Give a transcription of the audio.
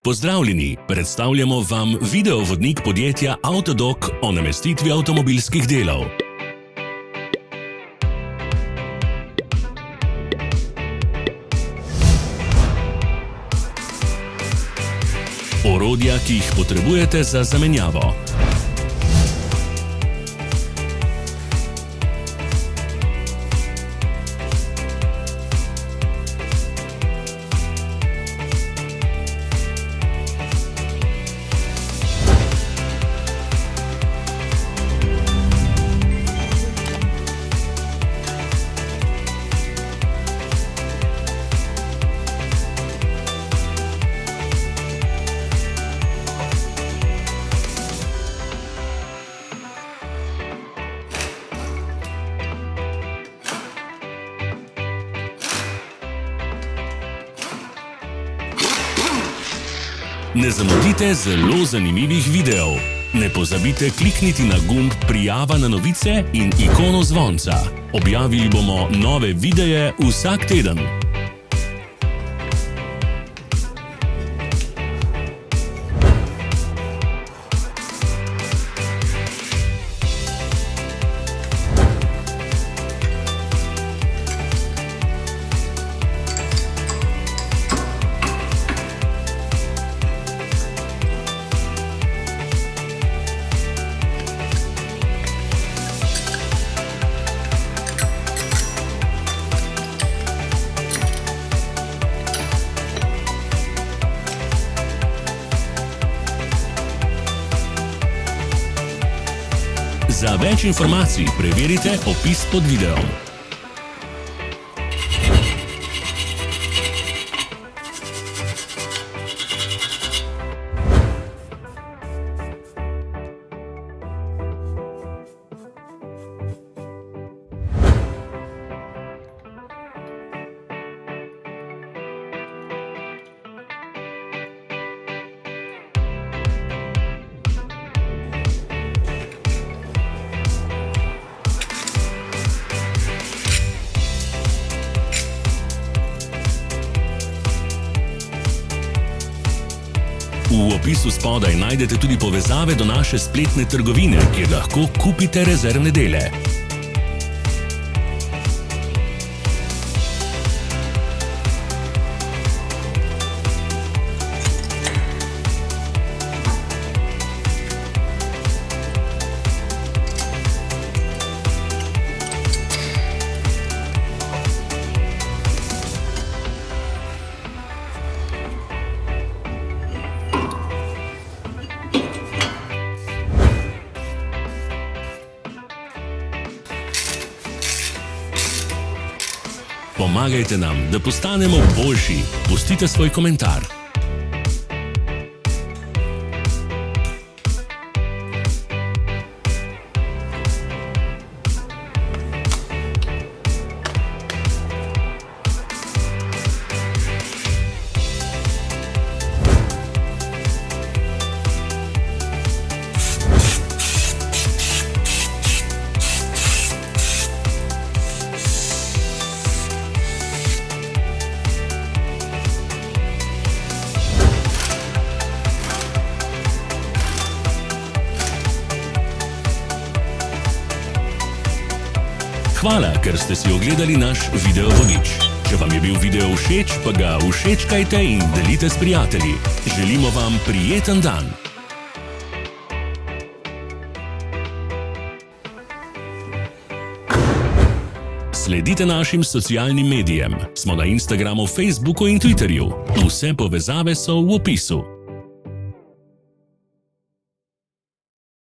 Pozdravljeni, predstavljamo vam videovodnik podjetja Autodoc o namestitvi avtomobilskih delov. Orodja, ki jih potrebujete za zamenjavo. Ne zamudite zelo zanimivih videov. Ne pozabite klikniti na gumb Prijava na novice in ikono zvonca. Objavili bomo nove videe vsak teden. Za več informacij preverite opis pod videom. V opisu spodaj najdete tudi povezave do naše spletne trgovine, kjer lahko kupite rezervne dele. Pomagajte nam, da postanemo boljši. Pustite svoj komentar. Hvala, ker ste si ogledali naš videovodič. Če vam je bil video všeč, pa ga všečkajte in delite s prijatelji. Želimo vam prijeten dan. Sledite našim socialnim medijem. Smo na Instagramu, Facebooku in Twitterju. Vse povezave so v opisu.